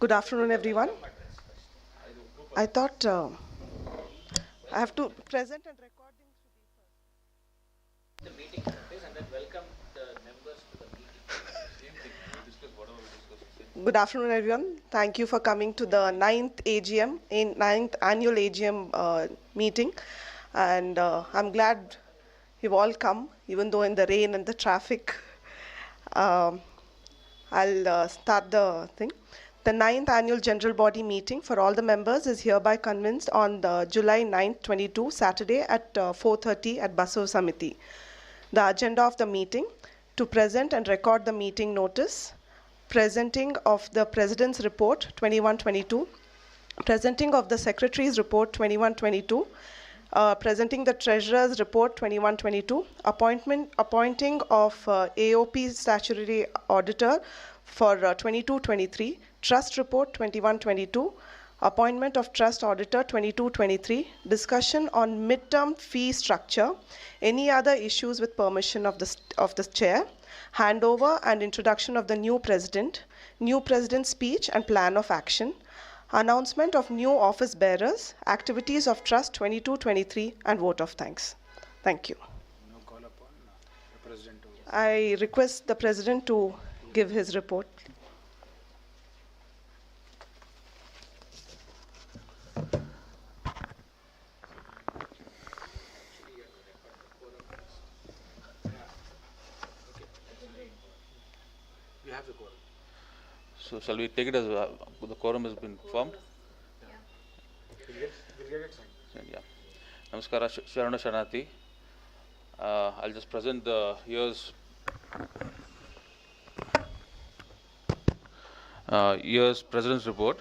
Good afternoon, everyone. I thought I have to present and recording The meeting please, and then welcome the members to the meeting. Same thing. We discuss whatever we discuss. Good afternoon, everyone. Thank you for coming to the ninth annual AGM meeting. And I'm glad you've all come, even though in the rain and the traffic. Um, I'll start the thing. The ninth annual general body meeting for all the members is hereby convenes on the July 9th, 22, Saturday at 4:30 at Basav Samiti. The agenda of the meeting: to present and record the meeting notice, presenting of the President's report 21-22, presenting of the Secretary's report 21-22, presenting the Treasurer's report 21-22, appointing of AOP statutory auditor for 22-23, trust report 21-22, appointment of trust auditor 22-23, discussion on midterm fee structure, any other issues with permission of the chair, handover and introduction of the new president's speech and plan of action, announcement of new office bearers, activities of trust 22-23, and vote of thanks. Thank you. No call upon the president to. I request the president to give his report. We have the quorum. So shall we take it as the quorum has been formed? We'll get it signed. Yeah. Namaskara, Sharana Shanati. I'll just present the year's President's report.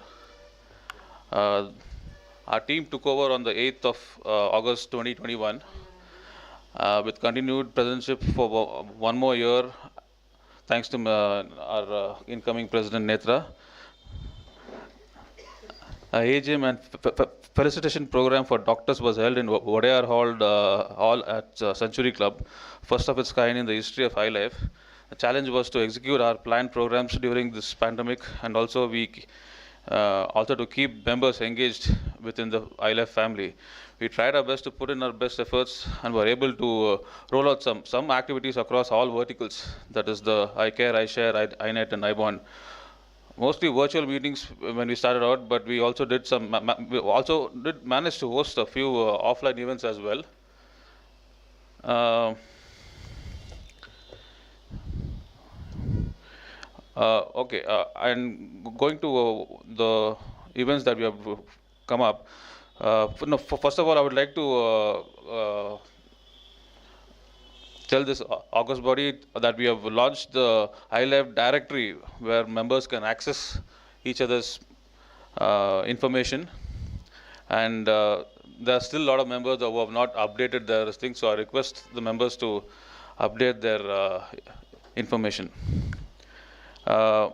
Our team took over on the 8th of August 2021 with continued presidency for one more year, thanks to our incoming President Netra. AGM and felicitation program for doctors was held in Wadayar Hall at Century Club, first of its kind in the history of iLife. The challenge was to execute our planned programs during this pandemic, and also to keep members engaged within the iLife family. We tried our best to put in our best efforts and were able to roll out some activities across all verticals, that is the iCare, iShare, iNet and iBond. Mostly virtual meetings when we started out, but we also did manage to host a few offline events as well. And going to the events that we have come up. First of all, I would like to tell this August body that we have launched the iLife directory where members can access each other's information, and there are still a lot of members who have not updated their things, so I request the members to update their information. A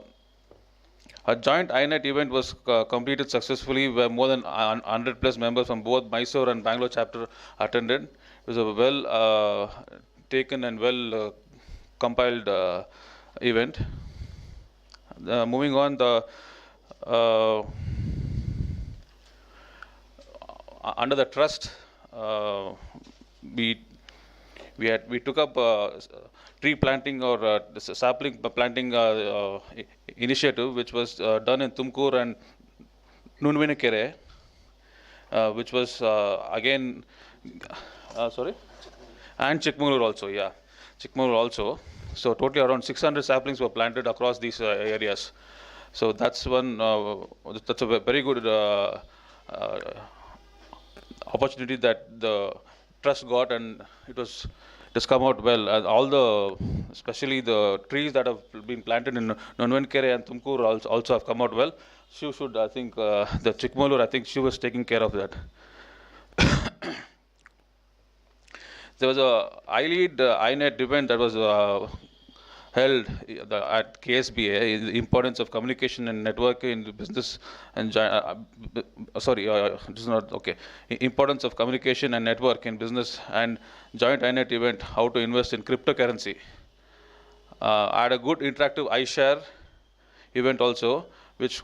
joint iNet event was completed successfully where more than 100 plus members from both Mysore and Bangalore chapter attended. It was a well taken and well compiled event. Moving on, under the trust, we took up tree planting or sapling planting initiative, which was done in Tumkur and Nunvinakere, which was again, and Chikmagalur also, yeah, Chikmagalur also. So totally around 600 saplings were planted across these areas. So that's that's a very good opportunity that the trust got, and it has come out well. Especially the trees that have been planted in Nunvenkere and Tumkur also have come out well. She should, I think, the Chikmagalur, I think she was taking care of that. There was a iLead iNet event that was held at KSBA, the importance of communication and networking in business and this is not okay. Importance of communication and network in business and joint iNet event, how to invest in cryptocurrency. I had a good interactive iShare event also, which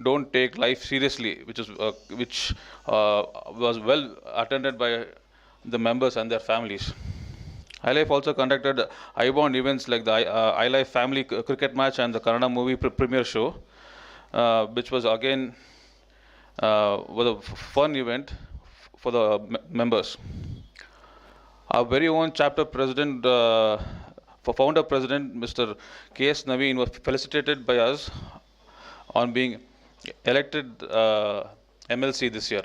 don't take life seriously, which was well attended by the members and their families. iLife also conducted iBond events like the iLife family cricket match and the Kannada movie premiere show, which was again was a fun event for the members. Our very own chapter president, founder president, Mr. K.S. Naveen, was felicitated by us on being elected MLC this year.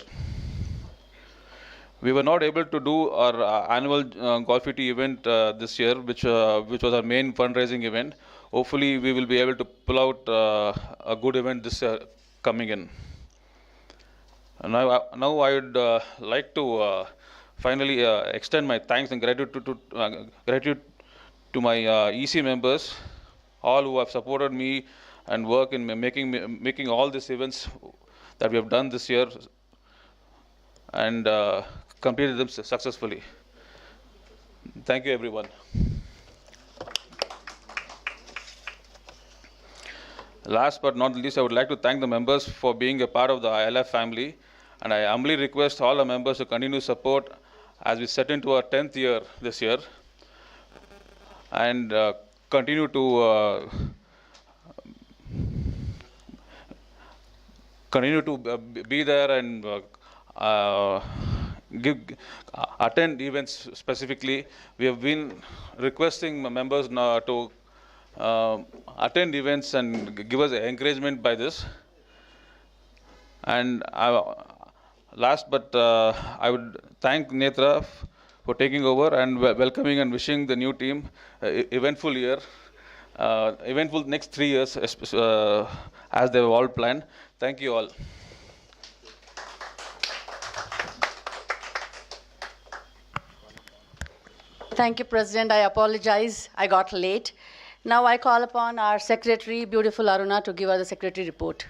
We were not able to do our annual Golfity event this year, which was our main fundraising event. Hopefully, we will be able to pull out a good event this year coming in. And now I would like to finally extend my thanks and gratitude to my EC members, all who have supported me and work in making all these events that we have done this year and completed them successfully. Thank you, everyone. Last but not least, I would like to thank the members for being a part of the iLife family, and I humbly request all the members to continue support as we set into our 10th year this year, and continue to be there and attend events specifically. We have been requesting members now to attend events and give us encouragement by this. And last, but I would thank Netra for taking over and welcoming and wishing the new team eventful year, eventful next 3 years as they've all planned. Thank you all. Thank you, President. I apologize. I got late. Now I call upon our Secretary, beautiful Aruna, to give us the Secretary report.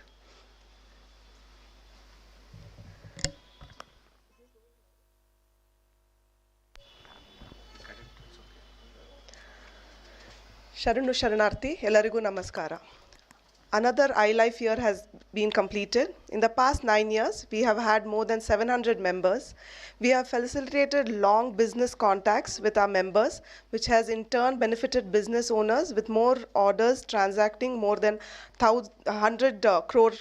Sharanu Sharanarthi, Ellarigu Namaskara. Another iLife year has been completed. In the past 9 years, we have had more than 700 members. We have facilitated long business contacts with our members, which has in turn benefited business owners with more orders transacting more than 100 crore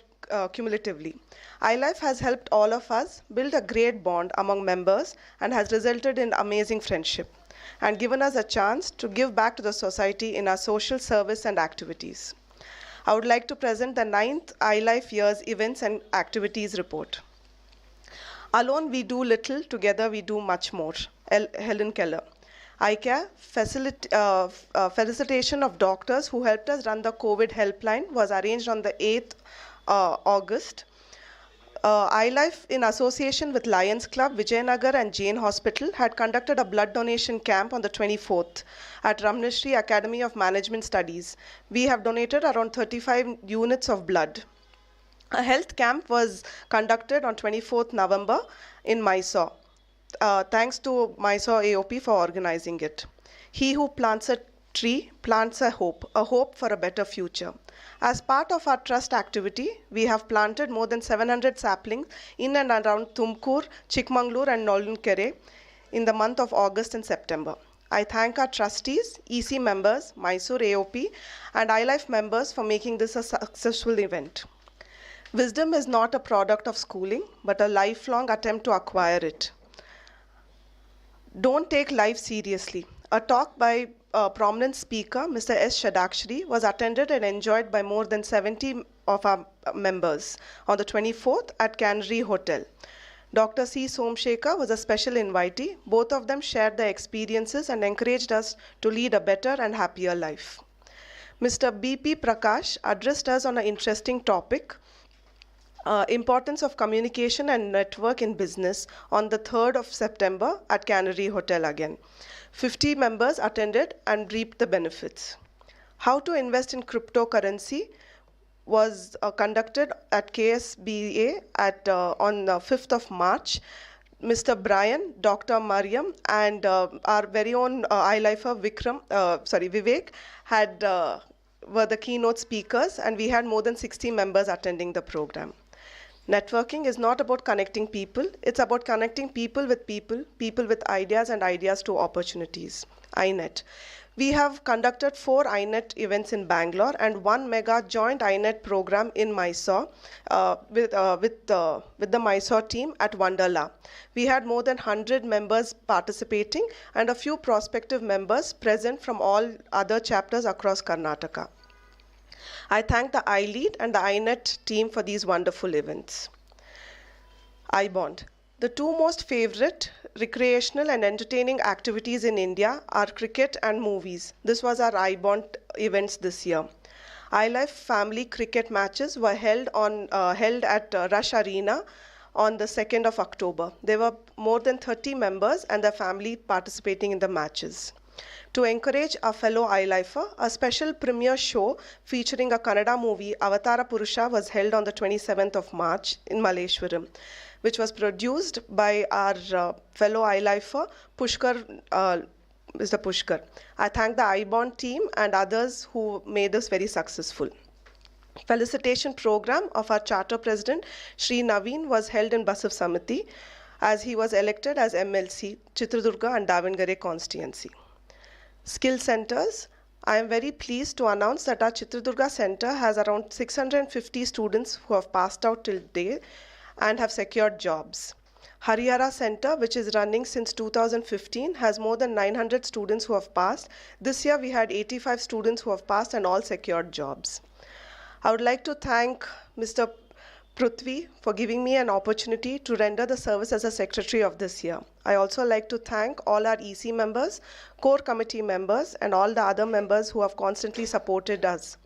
cumulatively. iLife has helped all of us build a great bond among members and has resulted in amazing friendship and given us a chance to give back to the society in our social service and activities. I would like to present the 9th iLife Year's Events and Activities Report. Alone we do little, together we do much more. Helen Keller. ICARE felicitation of doctors who helped us run the COVID helpline was arranged on the 8th August. iLife, in association with Lions Club, Vijayanagar and Jain Hospital, had conducted a blood donation camp on the 24th at Ramnishri Academy of Management Studies. We have donated around 35 units of blood. A health camp was conducted on 24th November in Mysore. Thanks to Mysore AOP for organizing it. He who plants a tree plants a hope for a better future. As part of our trust activity, we have planted more than 700 saplings in and around Tumkur, Chikmagalur and Nollinkere in the month of August and September. I thank our trustees, EC members, Mysore AOP and iLife members for making this a successful event. Wisdom is not a product of schooling, but a lifelong attempt to acquire it. Don't take life seriously. A talk by a prominent speaker, Mr. S. Shadakshri, was attended and enjoyed by more than 70 of our members on the 24th at Canary Hotel. Dr. C. Somshekar was a special invitee. Both of them shared their experiences and encouraged us to lead a better and happier life. Mr. B.P. Prakash addressed us on an interesting topic, importance of communication and network in business on the 3rd of September at Canary Hotel again. 50 members attended and reaped the benefits. How to invest in cryptocurrency was conducted at KSBA on the 5th of March. Mr. Brian, Dr. Mariam, and our very own iLifer Vivek had were the keynote speakers, and we had more than 60 members attending the program. Networking is not about connecting people, it's about connecting people with ideas and ideas to opportunities. INET. We have conducted 4 INET events in Bangalore and 1 mega joint INET program in Mysore with the Mysore team at Wonderla. We had more than 100 members participating and a few prospective members present from all other chapters across Karnataka. I thank the iLead and the INET team for these wonderful events. iBond. The 2 most favorite recreational and entertaining activities in India are cricket and movies. This was our iBond events this year. iLife family cricket matches were held at Rush Arena on the 2nd of October. There were more than 30 members and their family participating in the matches. To encourage our fellow iLifer, a special premiere show featuring a Kannada movie, Avatara Purusha, was held on the 27th of March in Malleshwaram, which was produced by our fellow iLifer, Mr. Pushkar. I thank the iBond team and others who made this very successful. Felicitation program of our charter president, Sri Naveen, was held in Basav Samiti as he was elected as MLC, Chitradurga and Davangere constituency. Skill centers. I am very pleased to announce that our Chitradurga center has around 650 students who have passed out till date and have secured jobs. Harihara Center, which is running since 2015, has more than 900 students who have passed. This year we had 85 students who have passed and all secured jobs. I would like to thank Mr. Prithvi for giving me an opportunity to render the service as a secretary of this year. I also like to thank all our EC members, core committee members, and all the other members who have constantly supported us.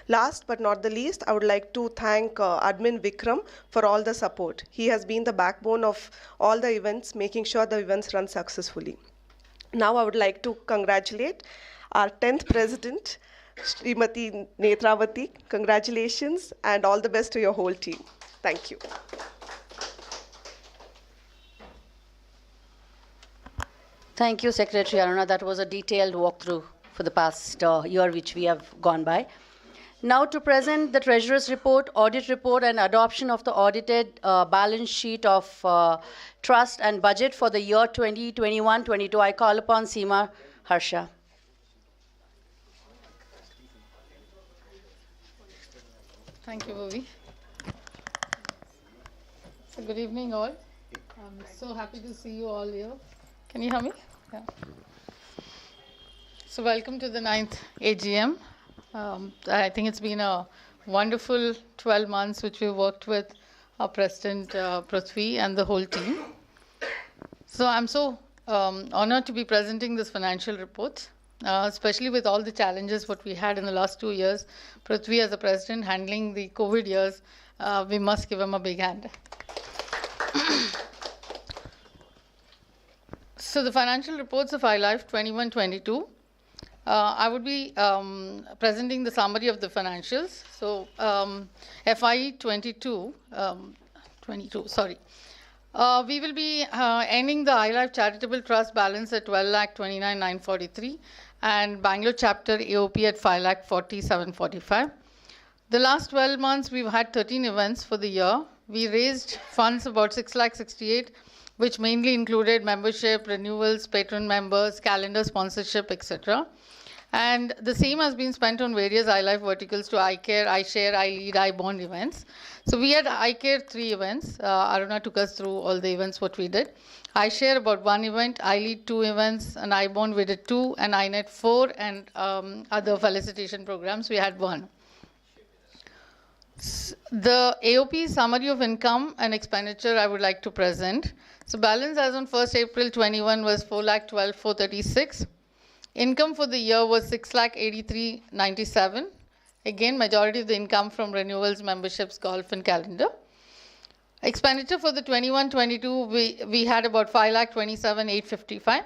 Last but not the least, I would like to thank Admin Vikram for all the support. He has been the backbone of all the events, making sure the events run successfully. Now I would like to congratulate our 10th president, Srimati Netravati. Congratulations and all the best to your whole team. Thank you. Thank you, Secretary Aruna. That was a detailed walkthrough for the past year which we have gone by. Now to present the Treasurer's report, audit report, and adoption of the audited balance sheet of trust and budget for the year 2021-22, I call upon Seema Harsha. Thank you, Bhuvi. So good evening, all. I'm so happy to see you all here. Can you hear me? Yeah. So welcome to the 9th AGM. I think it's been a wonderful 12 months which we worked with our President Prithvi and the whole team. So I'm so honored to be presenting this financial report, especially with all the challenges what we had in the last 2 years. Prithvi as a president handling the COVID years, we must give him a big hand. So the financial reports of iLife 21-22. I would be presenting the summary of the financials. So FY 22, we will be ending the iLife Charitable Trust balance at 12,29,943 and Bangalore chapter AOP at 5,40,745. The last 12 months, we've had 13 events for the year. We raised funds about 6,68,000, which mainly included membership, renewals, patron members, calendar sponsorship, etc. And the same has been spent on various iLife verticals to iCare, iShare, iLead, iBond events. So we had iCare 3 events. Aruna took us through all the events what we did. iShare about 1 event, iLead 2 events, and iBond we did 2, and iNet 4, and other felicitation programs we had 1. The AOP summary of income and expenditure I would like to present. So balance as on 1st April 21 was 4,12,436. Income for the year was 6,83,97. Again, majority of the income from renewals, memberships, golf, and calendar. Expenditure for the 21-22, we had about 5,27,855.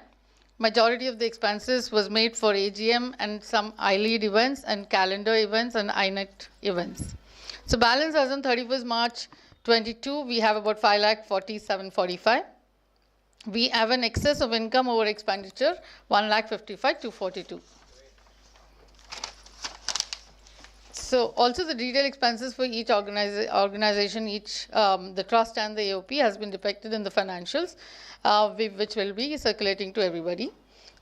Majority of the expenses was made for AGM and some iLead events and calendar events and iNet events. So balance as on 31st March 22, we have about 5,40,745. We have an excess of income over expenditure, 1,55,242. So also the detailed expenses for each organization, the trust and the AOP has been depicted in the financials, which will be circulating to everybody.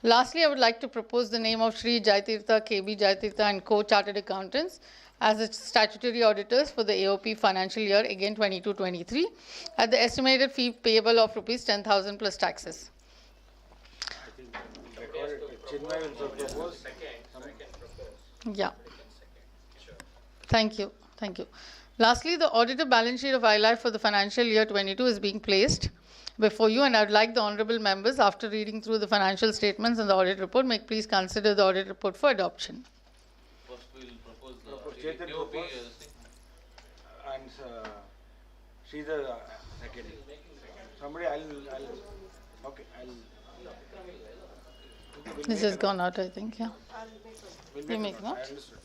Lastly, I would like to propose the name of Shri Jaitirtha, KB Jaitirtha and Co-Chartered Accountants as its statutory auditors for the AOP financial year, again 22-23, at the estimated fee payable of rupees 10,000 plus taxes. I think recorded, Chinmay will propose. Yeah. Thank you. Thank you. Lastly, the audited balance sheet of iLife for the financial year 22 is being placed before you, and I would like the honorable members, after reading through the financial statements and the audit report, may please consider the audit report for adoption. First, we will propose Chetan the AOP. propose. And Sridhar second. Somebody, okay, This has gone out, I think, yeah. we'll You make a note? I understood.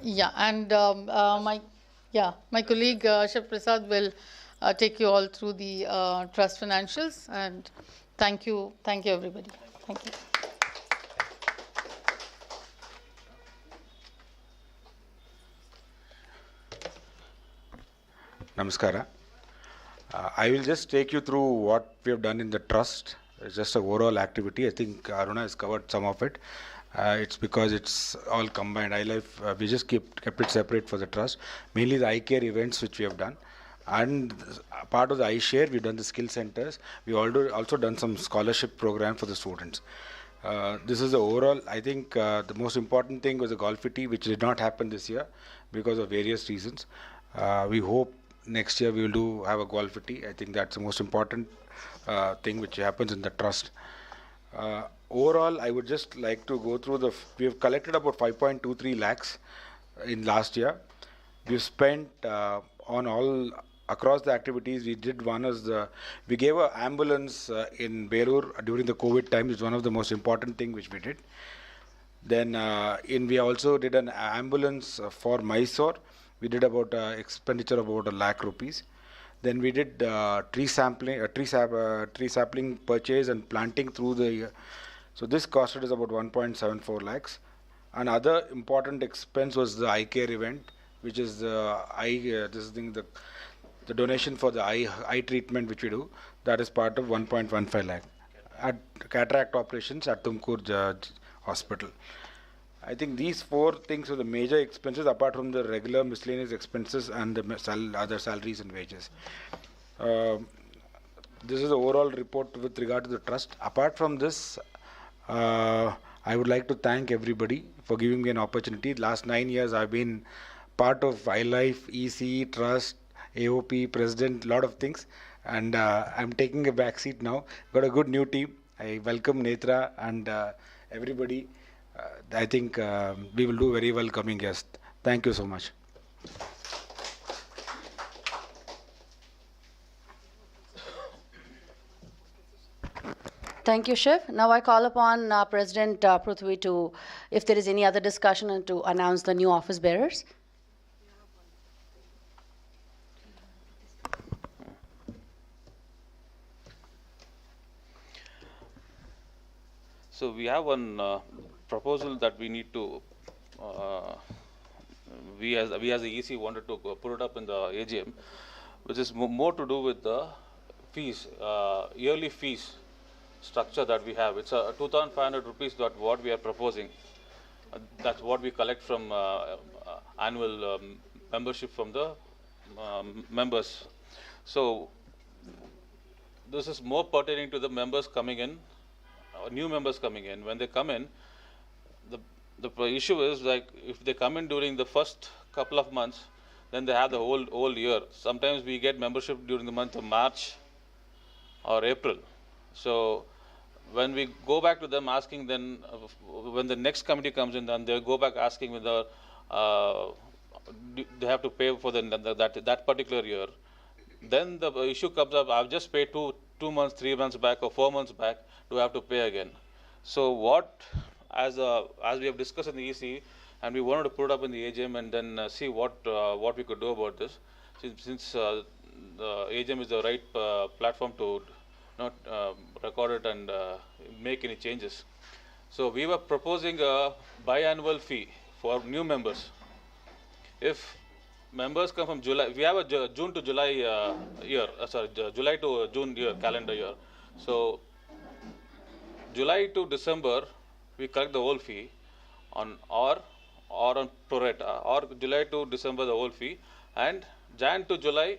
Yeah, and my colleague Shiv Prasad will take you all through the trust financials, and thank you everybody. Thank you. Namaskara. I will just take you through what we have done in the trust. It's just an overall activity. I think Aruna has covered some of it. It's because it's all combined. iLife, we just kept it separate for the trust. Mainly the eye care events which we have done. And part of the iShare, we've done the skill centers. We also done some scholarship program for the students. This is the overall. I think the most important thing was the Golfity, which did not happen this year because of various reasons. We hope next year we will have a Golfity. I think that's the most important thing which happens in the trust. Overall, I would just like to go through we have collected about 5.23 lakhs in last year. We've spent on all across the activities. We did one as we gave an ambulance in Belur during the COVID time. It's one of the most important thing which we did. Then we also did an ambulance for Mysore. We did about expenditure of about 1 lakh rupees. Then we did tree sapling purchase and planting through the year. So this costed us about 1.74 lakhs. Another important expense was the eye care event, which is the donation for the eye treatment which we do. That is part of 1.15 lakh at cataract operations at Tumkur Hospital. I think these four things are the major expenses apart from the regular miscellaneous expenses and the other salaries and wages. This is the overall report with regard to the trust. Apart from this, I would like to thank everybody for giving me an opportunity. Last 9 years I've been part of iLife, EC, Trust, AOP, President, lot of things, and I'm taking a back seat now. Got a good new team. I welcome Netra and everybody. I think we will do very well coming years. Thank you so much. Thank you, Shiv. Now I call upon President Prithvi to, if there is any other discussion, and to announce the new office bearers. So we have one proposal that we need to, we as the EC wanted to put it up in the AGM, which is more to do with the fees, yearly fees structure that we have. It's a 2,500 rupees that what we are proposing. That's what we collect from annual membership from the members. So this is more pertaining to the members coming in, new members coming in. When they come in, the issue is, like, if they come in during the first couple of months, then they have the whole year. Sometimes we get membership during the month of March or April. So when we go back to them asking, then when the next committee comes in, then they go back asking whether they have to pay for that particular year. Then the issue comes up, I've just paid 2 months, 3 months back or 4 months back, do I have to pay again? So what, as we have discussed in the EC, and we wanted to put it up in the AGM and then see what we could do about this, since the AGM is the right platform to not record it and make any changes. So we were proposing a biannual fee for new members if members come from July, we have a June to July year, July to June year, calendar year. So July to December, we collect the whole fee on or on pro rata, or July to December the whole fee, and Jan to July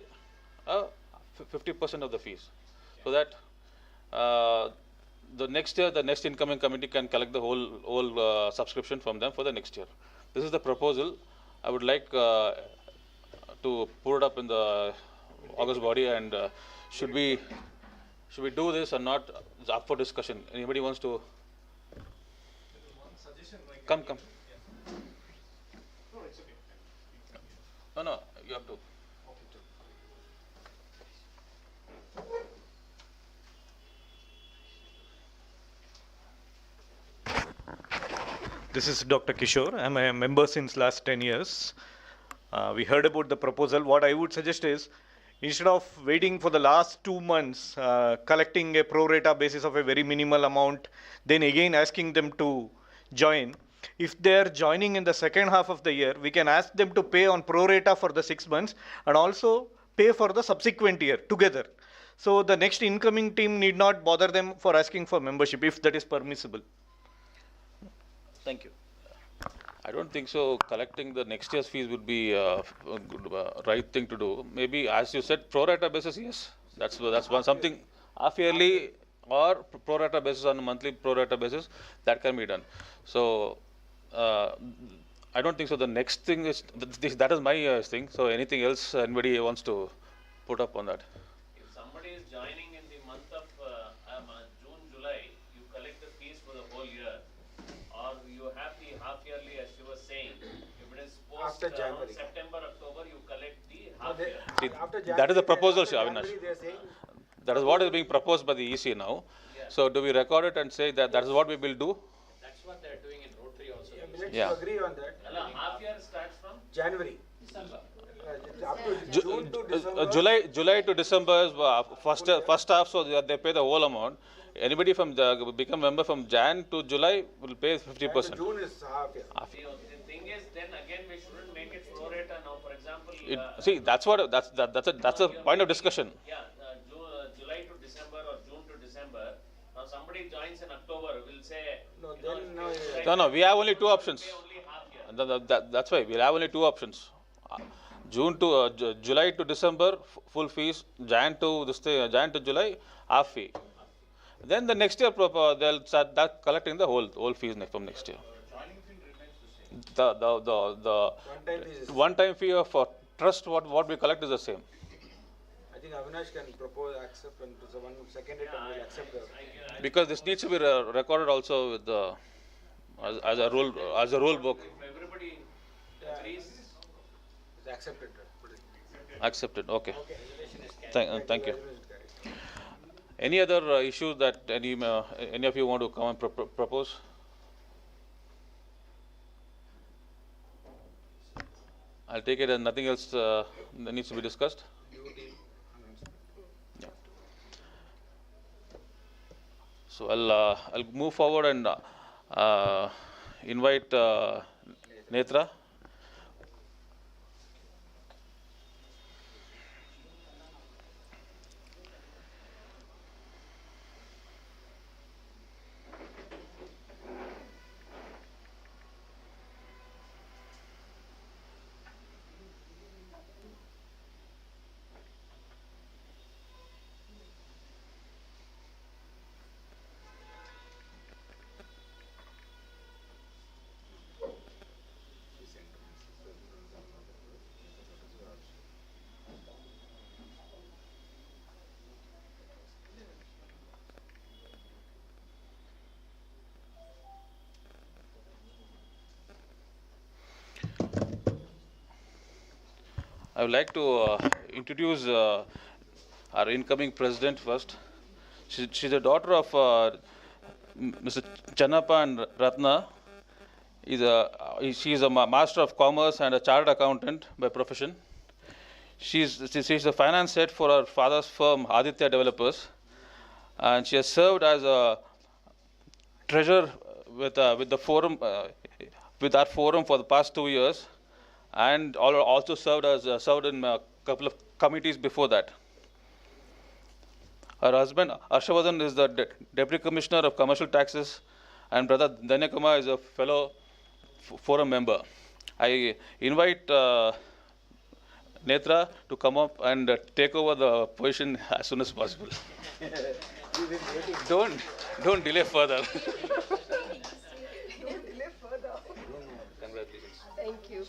50% of the fees, so that the next year the next incoming committee can collect the whole subscription from them for the next year. This is the proposal. I would like to put it up in the August body, and should we do this or not? It's up for discussion. Anybody wants to come? No, you have to. This is Dr. Kishore. I'm a member since last 10 years. We heard about the proposal. What I would suggest is, instead of waiting for the last 2 months, collecting a pro rata basis of a very minimal amount, then again asking them to join, if they are joining in the second half of the year, we can ask them to pay on pro rata for the 6 months and also pay for the subsequent year together. So the next incoming team need not bother them for asking for membership, if that is permissible. Thank you. I don't think so. Collecting the next year's fees would be a good, right thing to do. Maybe, as you said, pro rata basis, yes. That's one something half yearly or pro rata basis on a monthly pro rata basis, that can be done. So I don't think so. The next thing is that is my thing. So anything else anybody wants to put up on that? If somebody is joining in the month of June, July, you collect the fees for the whole year, or you have the half yearly, as you were saying. If it is post September, October, you collect the half year. That is the proposal, Avinash. That is what is being proposed by the EC now. Yeah. So do we record it and say that is what we will do? That's what they're doing in Rotary also. Let's Yeah. agree on that. Half year starts from January. December. Up to June to December. July to December is first half, so they pay the whole amount. Anybody from become member from Jan to July will pay 50%. June is half year. The thing is, then again, we shouldn't make it pro rata now. For example, See, that's a point of discussion. yeah, July to December or June to December. Now somebody joins in October, will say, No, then no. No, we have only two options. pay only half year. That's why we'll have only two options. June to July to December full fees, Jan to July half fee. Then the next year they'll start collecting the whole fees from next year. The one time fee of trust what we collect is the same. I think Avinash can propose, accept, and to someone second it and will accept the. Because this needs to be recorded also with the as a rule book. If everybody agrees, It's accepted. Accepted. Okay. Thank you. Any other issues that any of you want to come and propose? I'll take it as nothing else that needs to be discussed. Yeah. So I'll move forward and invite Netra. I would like to introduce our incoming president first. She's the daughter of Mr. Channappa and Ratna. She is a master of commerce and a chartered accountant by profession. She's the finance head for her father's firm, Aditya Developers, and she has served as a treasurer with the forum, with our forum for the past 2 years. and also served in a couple of committees before that. Her husband Arshavardhan is the Deputy Commissioner of Commercial Taxes, and brother Danyakumar is a fellow forum member. I invite Netra to come up and take over the position as soon as possible. Don't delay further. Congratulations. Thank you.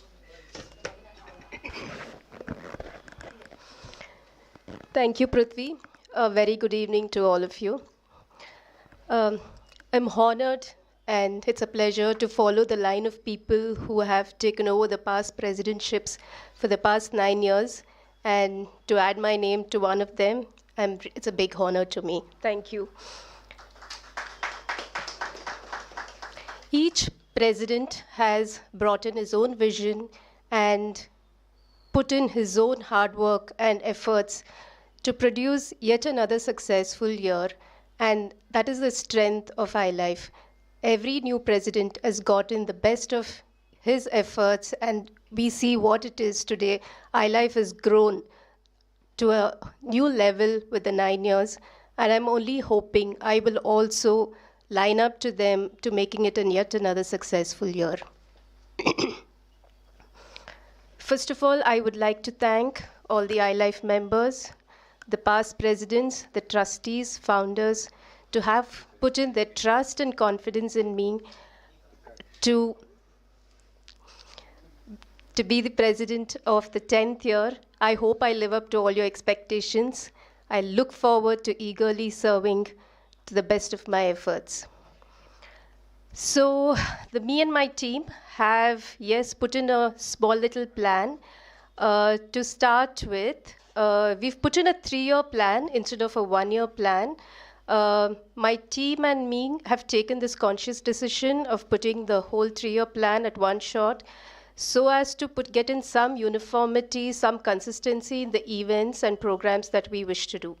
Thank you, Prithvi. A very good evening to all of you. I'm honored and it's a pleasure to follow the line of people who have taken over the past presidentships for the past 9 years, and to add my name to one of them, it's a big honor to me. Thank you. Each president has brought in his own vision and put in his own hard work and efforts to produce yet another successful year, and that is the strength of iLife. Every new president has gotten the best of his efforts, and we see what it is today. iLife has grown to a new level with the 9 years, and I'm only hoping I will also line up to them to making it yet another successful year. First of all, I would like to thank all the iLife members, the past presidents, the trustees, founders, to have put in their trust and confidence in me to be the president of the 10th year. I hope I live up to all your expectations. I look forward to eagerly serving to the best of my efforts. So me and my team have, yes, put in a small little plan. To start with, we've put in a 3-year plan instead of a 1-year plan. My team and me have taken this conscious decision of putting the whole 3-year plan at one shot, so as to get in some uniformity, some consistency in the events and programs that we wish to do.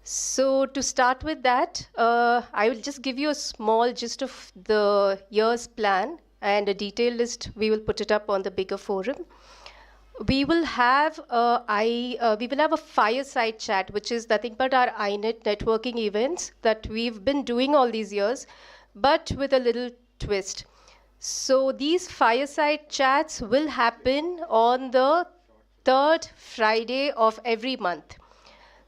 So to start with that, I will just give you a small gist of the year's plan, and a detailed list, we will put it up on the bigger forum. We will have a fireside chat, which is nothing but our iNet networking events that we've been doing all these years, but with a little twist. So these fireside chats will happen on the 3rd Friday of every month.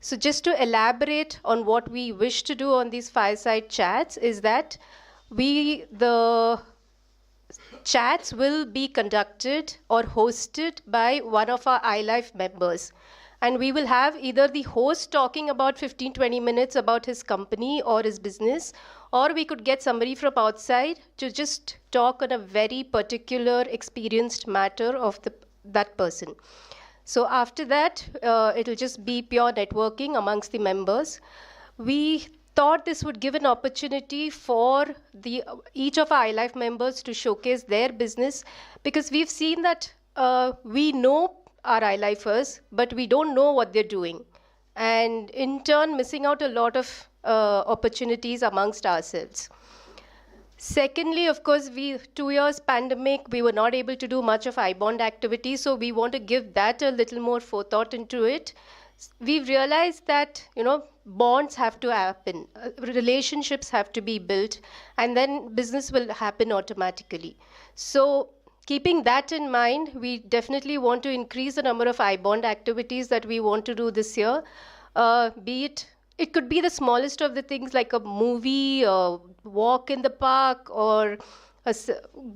So just to elaborate on what we wish to do on these fireside chats is that the chats will be conducted or hosted by one of our iLife members. And we will have either the host talking about 15-20 minutes about his company or his business, or we could get somebody from outside to just talk on a very particular experienced matter of that person. So after that, it'll just be pure networking amongst the members. We thought this would give an opportunity for each of our iLife members to showcase their business, because we've seen that we know our iLifers, but we don't know what they're doing, and in turn missing out a lot of opportunities amongst ourselves. Secondly, of course, 2 years pandemic, we were not able to do much of iBond activity, so we want to give that a little more forethought into it. We've realized that, bonds have to happen, relationships have to be built, and then business will happen automatically. So keeping that in mind, we definitely want to increase the number of iBond activities that we want to do this year. It could be the smallest of the things, like a movie, a walk in the park, or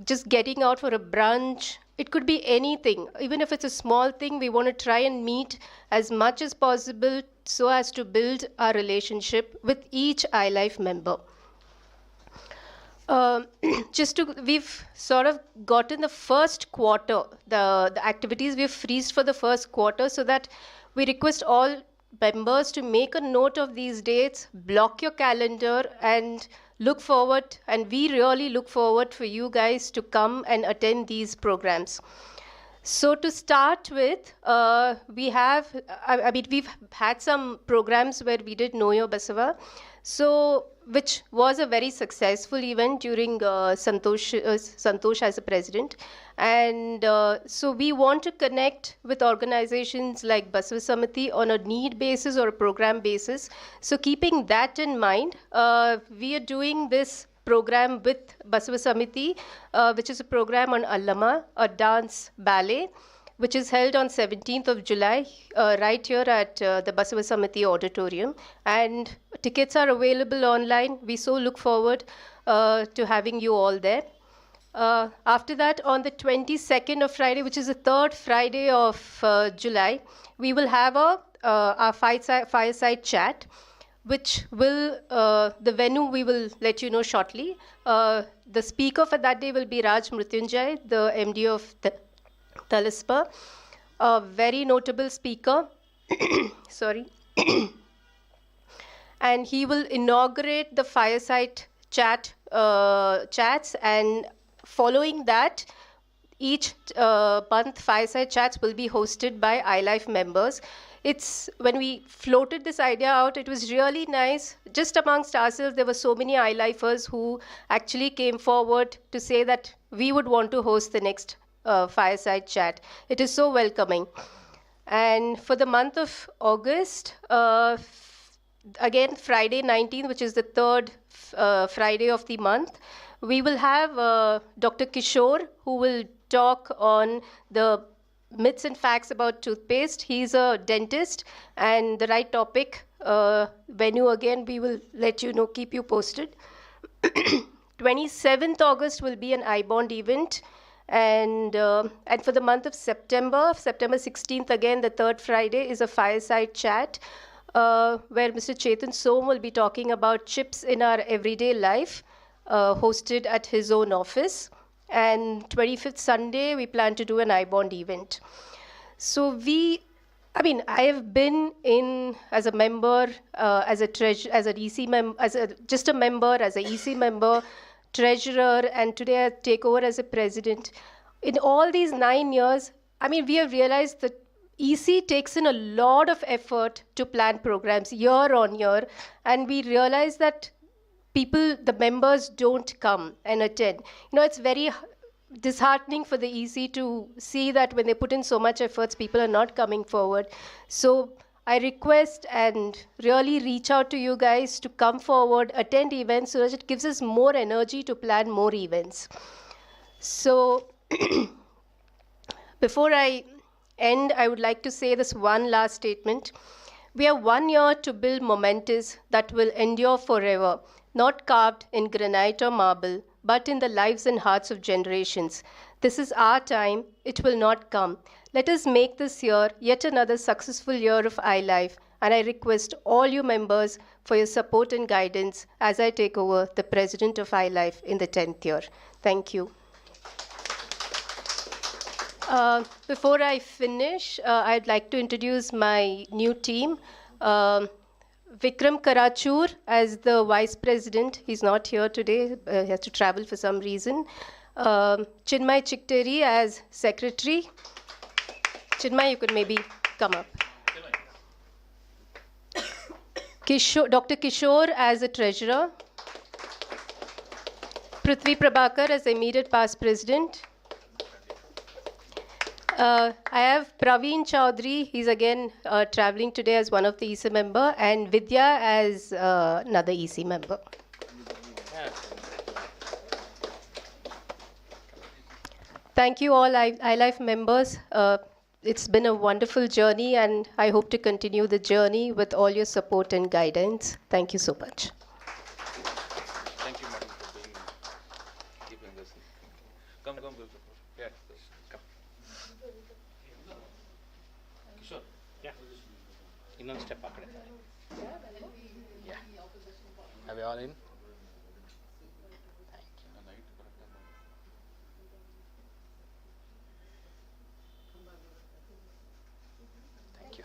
just getting out for a brunch. It could be anything. Even if it's a small thing, we want to try and meet as much as possible so as to build our relationship with each iLife member. We've sort of gotten the first quarter, the activities we've freezed for the first quarter, so that we request all members to make a note of these dates, block your calendar, and look forward, and we really look forward for you guys to come and attend these programs. So to start with, we've had some programs where we did Know Your Basava. So which was a very successful event during Santosh as a president. And so we want to connect with organizations like Basava Samiti on a need basis or a program basis. So keeping that in mind, we are doing this program with Basava Samiti, which is a program on Allama, a dance ballet, which is held on 17th of July, right here at the Basava Samiti Auditorium. And tickets are available online. We so look forward to having you all there. After that, on the 22nd of Friday, which is the third Friday of July, we will have our fireside chat, which will, the venue we will let you know shortly. The speaker for that day will be Raj Mrutyunjay, the MD of Talispa, a very notable speaker. Sorry. And he will inaugurate the fireside chats, and following that, each month fireside chats will be hosted by iLife members. It's when we floated this idea out, it was really nice. Just amongst ourselves, there were so many iLifers who actually came forward to say that we would want to host the next fireside chat. It is so welcoming. And for the month of August, again, Friday 19th, which is the third Friday of the month, we will have Dr. Kishore, who will talk on the myths and facts about toothpaste. He's a dentist, and the right topic, venue again, we will let you know, keep you posted. 27th August will be an iBond event. And for the month of September 16th, again, the third Friday, is a fireside chat where Mr. Chetan Som will be talking about chips in our everyday life, hosted at his own office. And 25th Sunday, we plan to do an iBond event. So I have been in as a member, as an EC member, just a member, as an EC member, treasurer, and today I take over as a president. In all these 9 years, we have realized that EC takes in a lot of effort to plan programs year on year, and we realize that the members don't come and attend. It's very disheartening for the EC to see that when they put in so much efforts, people are not coming forward. So I request and really reach out to you guys to come forward, attend events, so that it gives us more energy to plan more events. So before I end, I would like to say this one last statement. We have 1 year to build mementos that will endure forever, not carved in granite or marble, but in the lives and hearts of generations. This is our time. It will not come. Let us make this year yet another successful year of iLife, and I request all you members for your support and guidance as I take over the president of iLife in the 10th year. Thank you. Before I finish, I'd like to introduce my new team. Vikram Karachur as the vice president. He's not here today. He has to travel for some reason. Chinmay Chikteri as secretary. Chinmay, you could maybe come up. Dr. Kishore as a treasurer. Prithvi Prabhakar as immediate past president. I have Praveen Chaudhary. He's again traveling today as one of the EC member, and Vidya as another EC member. Thank you all iLife members. It's been a wonderful journey, and I hope to continue the journey with all your support and guidance. Thank you so much. Thank you, madam, for keeping this. Come. Yeah, come. Sure. Yeah. Innone step up. Yeah. Are we all in? Thank you.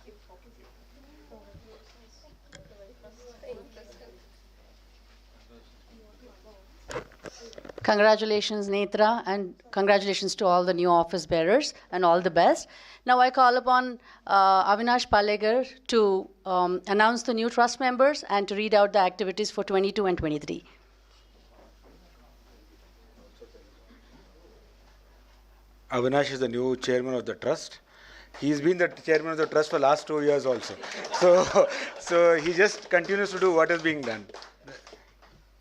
Congratulations, Netra, and congratulations to all the new office bearers, and all the best. Now I call upon Avinash Palegar to announce the new trust members and to read out the activities for 22 and 23. Avinash is the new chairman of the trust. He's been the chairman of the trust for the last 2 years also. So he just continues to do what is being done.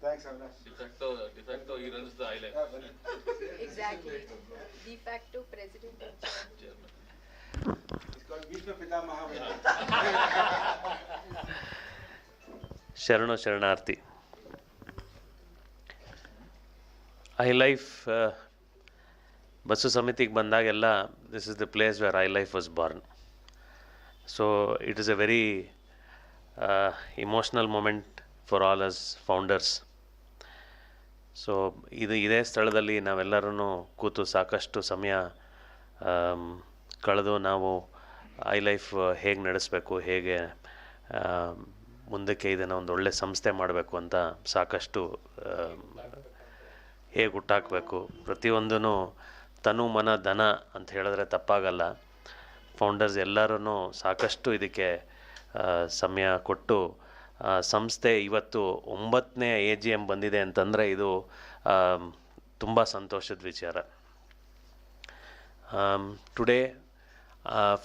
Thanks, Avinash. De facto, he runs the island. Exactly. De facto president and Chairman. It's called Bhishma Pitamaha. ಶರಣು ಶರಣಾರ್ಥಿ. iLife bus ಸಮಿತಿಗೆ ಬಂದಾಗೆಲ್ಲ this is the place where iLife was born. So it is a very emotional moment for all us founders. So ಇದೇ ಸ್ಥಳದಲ್ಲಿ ನಾವೆಲ್ಲರೂ ಕೂತು ಸಾಕಷ್ಟು ಸಮಯ ಕಳೆದು ನಾವು iLife ಹೇಗೆ ನಡೆಸಬೇಕು, ಹೇಗೆ ಮುಂದಕ್ಕೆ ಇದನ್ನು ಒಂದು ಒಳ್ಳೆ ಸಂಸ್ಥೆ ಮಾಡಬೇಕು ಅಂತ ಸಾಕಷ್ಟು ಹೇಗೆ ಹುಟ್ಟಾಕಬೇಕು, ಪ್ರತಿಯೊಂದೂ ತನು ಮನ ಧನ ಅಂತ ಹೇಳಿದ್ರೆ ತಪ್ಪಾಗಲ್ಲ. ಫೌಂಡರ್ಸ್ ಎಲ್ಲರೂ ಸಾಕಷ್ಟು ಇದಕ್ಕೆ ಸಮಯ ಕೊಟ್ಟು ಸಂಸ್ಥೆ ಇವತ್ತು 9ನೇ AGM ಬಂದಿದೆ ಅಂತಂದರೆ ಇದು ತುಂಬ ಸಂತೋಷದ ವಿಚಾರ. Today,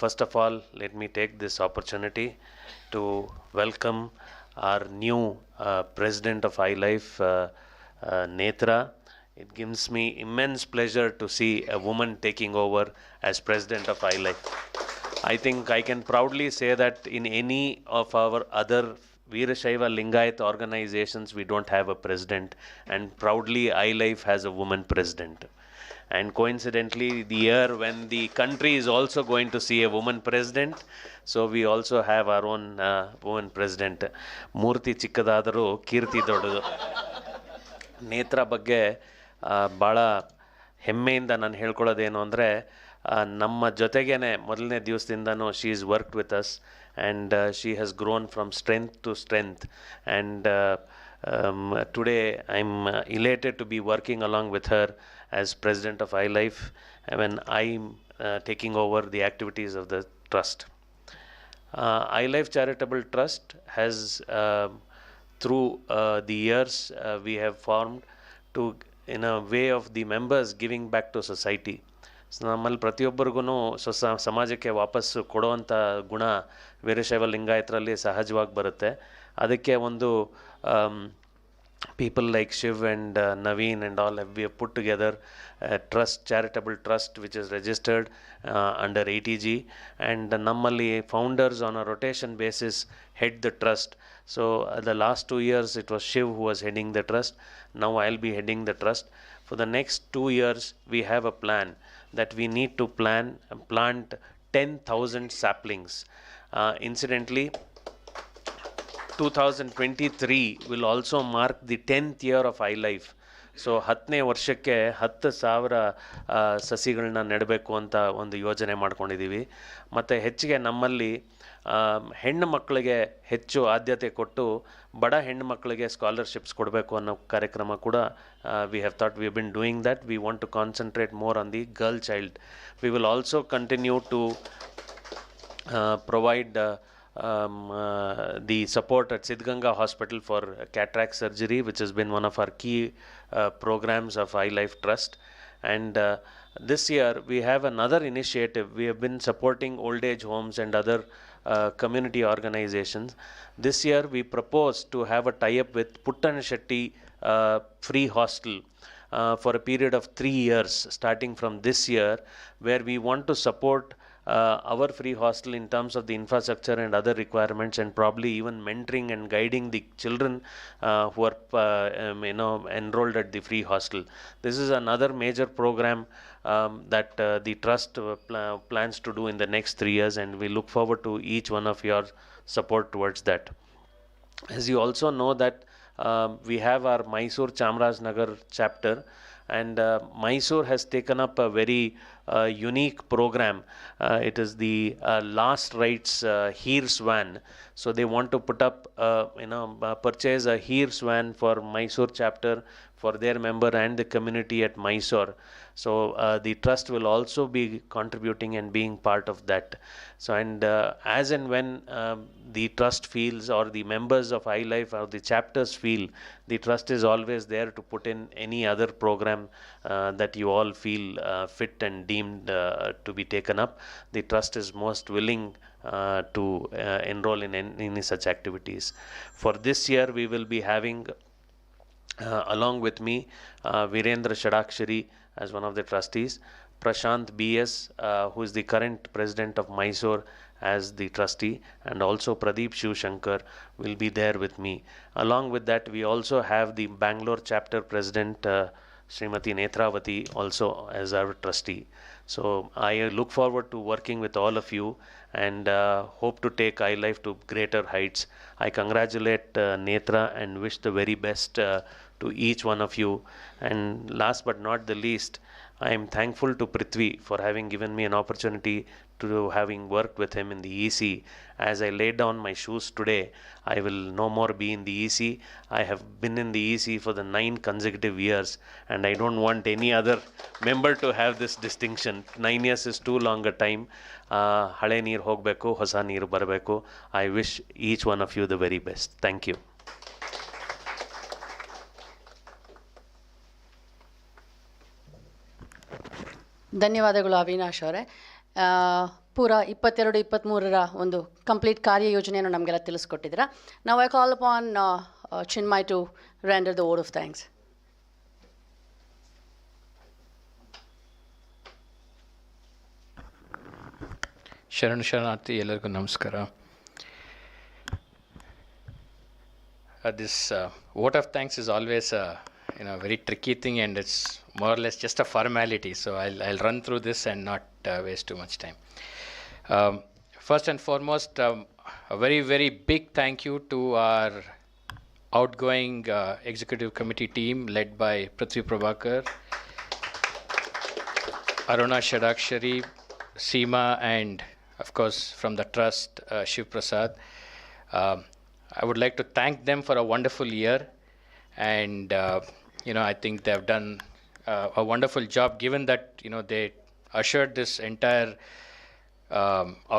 first of all, let me take this opportunity to welcome our new president of iLife, Netra. It gives me immense pleasure to see a woman taking over as president of iLife. I think I can proudly say that in any of our other Veerashaiva Lingayat organizations, we don't have a president, and proudly iLife has a woman president. And coincidentally, the year when the country is also going to see a woman president, so we also have our own woman president. Murti ಚಿಕ್ಕದಾದರೂ ಕೀರ್ತಿ ದೊಡ್ಡದು. ನೇತ್ರ ಬಗ್ಗೆ ಭಾಳ ಹೆಮ್ಮೆಯಿಂದ ನಾನು ಹೇಳ್ಕೊಳ್ಳೋದೇನು ಅಂದರೆ, ನಮ್ಮ ಜೊತೆಗೇ ಮೊದಲನೇ ದಿವಸದಿಂದನೂ she is worked with us, and she has grown from strength to strength, and today I'm elated to be working along with her as president of iLife when I'm taking over the activities of the trust. iLife Charitable Trust has through the years we have formed to, in a way of the members giving back to society. ನಮ್ಮಲ್ಲಿ ಪ್ರತಿಯೊಬ್ಬರಿಗೂ ಸಮಾಜಕ್ಕೆ ವಾಪಸ್ಸು ಕೊಡುವಂಥ ಗುಣ ವೀರಶೈವ ಲಿಂಗಾಯತರಲ್ಲಿ ಸಹಜವಾಗಿ ಬರುತ್ತೆ. ಅದಕ್ಕೆ ಒಂದು people like Shiv and Naveen and all we have put together a trust, charitable trust, which is registered under ATG, and nammali founders on a rotation basis head the trust. So the last 2 years it was Shiv who was heading the trust. Now I'll be heading the trust. For the next 2 years we have a plan that we need to plant 10,000 saplings. Incidentally, 2023 will also mark the 10th year of iLife. So 10ನೇ ವರ್ಷಕ್ಕೆ 10,000 ಸಸಿಗಳನ್ನ ನೆಡಬೇಕು ಅಂತ ಒಂದು ಯೋಜನೆ ಮಾಡ್ಕೊಂಡಿದ್ದೀವಿ. ಮತ್ತು ಹೆಚ್ಚಿಗೆ ನಮ್ಮಲ್ಲಿ ಹೆಣ್ಣು ಮಕ್ಕಳಿಗೆ ಹೆಚ್ಚು ಆದ್ಯತೆ ಕೊಟ್ಟು ಬಡ ಹೆಣ್ಣು ಮಕ್ಕಳಿಗೆ ಸ್ಕಾಲರ್ಶಿಪ್ಸ್ ಕೊಡಬೇಕು ಅನ್ನೋ ಕಾರ್ಯಕ್ರಮ ಕೂಡ we have thought we have been doing that. We want to concentrate more on the girl child. We will also continue to provide the support at Siddhganga Hospital for cataract surgery, which has been one of our key programs of iLife Trust. And this year we have another initiative. We have been supporting old age homes and other community organizations. This year we propose to have a tie-up with Puttan Shetty Free Hostel for a period of 3 years starting from this year, where we want to support our free hostel in terms of the infrastructure and other requirements, and probably even mentoring and guiding the children who are enrolled at the free hostel. This is another major program that the trust plans to do in the next 3 years, and we look forward to each one of your support towards that. As you also know that we have our Mysore Chamarajanagar chapter, and Mysore has taken up a very unique program. It is the last rites Heers van. So they want to put up, purchase a Heers van for Mysore chapter, for their member and the community at Mysore. So the trust will also be contributing and being part of that. So as and when the trust feels, or the members of iLife or the chapters feel, the trust is always there to put in any other program that you all feel fit and deemed to be taken up. The trust is most willing to enroll in any such activities. For this year, we will be having along with me Virendra Shadakshari as one of the trustees, Prashant BS, who is the current president of Mysore, as the trustee, and also Pradeep Shivshankar will be there with me. Along with that, we also have the Bangalore chapter president, Srimati Netravati, also as our trustee. So I look forward to working with all of you and hope to take iLife to greater heights. I congratulate Netra and wish the very best to each one of you. And last but not the least, I am thankful to Prithvi for having given me an opportunity to having worked with him in the EC. As I laid down my shoes today, I will no more be in the EC. I have been in the EC for the 9 consecutive years, and I don't want any other member to have this distinction. 9 years is too long a time. Hale neer hogbeku, hosa neer barbeku. I wish each one of you the very best. Thank you. ಧನ್ಯವಾದಗಳು ಅವಿನಾಶ್ ಅವರೇ. ಪೂರ 22-23ರ ಒಂದು complete ಕಾರ್ಯಯೋಜನೆಯನ್ನು ನಮಗೆಲ್ಲ ತಿಳಿಸ್ಕೊಟ್ಟಿದ್ದೀರಾ. Now I call upon Chinmay to render the vote of thanks. ಶರಣಾರ್ಥಿ ಎಲ್ಲರಿಗೂ ನಮಸ್ಕಾರ. This vote of thanks is always a very tricky thing, and it's more or less just a formality. So I'll run through this and not waste too much time. First and foremost, a very, very big thank you to our outgoing executive committee team led by Prithvi Prabhakar, Aruna Shadakshari, Seema, and of course from the trust, Shiv Prasad. I would like to thank them for a wonderful year, and I think they have done a wonderful job, given that they ushered this entire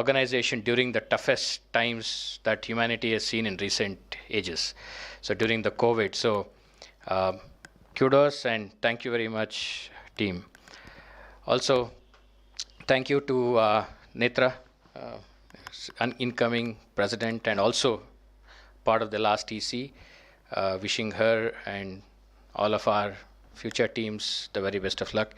organization during the toughest times that humanity has seen in recent ages. So during the COVID. So kudos and thank you very much, team. Also, thank you to Netra, an incoming president and also part of the last EC. Wishing her and all of our future teams the very best of luck.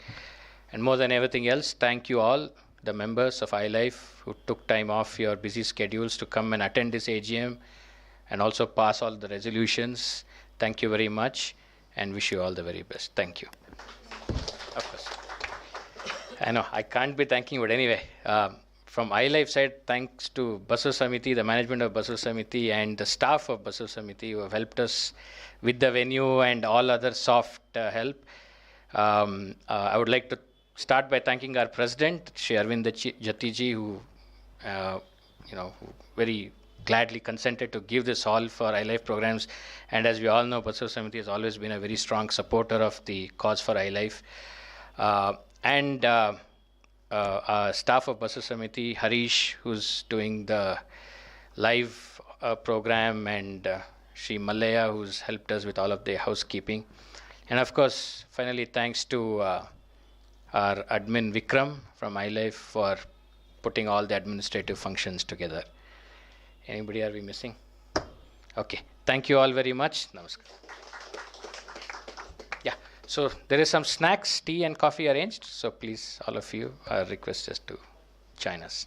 And more than everything else, thank you all, the members of iLife who took time off your busy schedules to come and attend this AGM and also pass all the resolutions. Thank you very much and wish you all the very best. Thank you. Of course. I know I can't be thanking, but anyway, from iLife side, thanks to Basu Samiti, the management of Basu Samiti and the staff of Basu Samiti who have helped us with the venue and all other soft help. I would like to start by thanking our president, Shri Arvind Jatiji, who very gladly consented to give this hall for iLife programs. And as we all know, Basu Samiti has always been a very strong supporter of the cause for iLife. And staff of Basu Samiti, Harish, who's doing the live program, and Shri Mallaya, who's helped us with all of the housekeeping. And of course, finally, thanks to our admin Vikram from iLife for putting all the administrative functions together. Anybody are we missing? Okay, thank you all very much. Namaskar. Yeah, so there is some snacks, tea and coffee arranged. So please, all of you are requested to join us.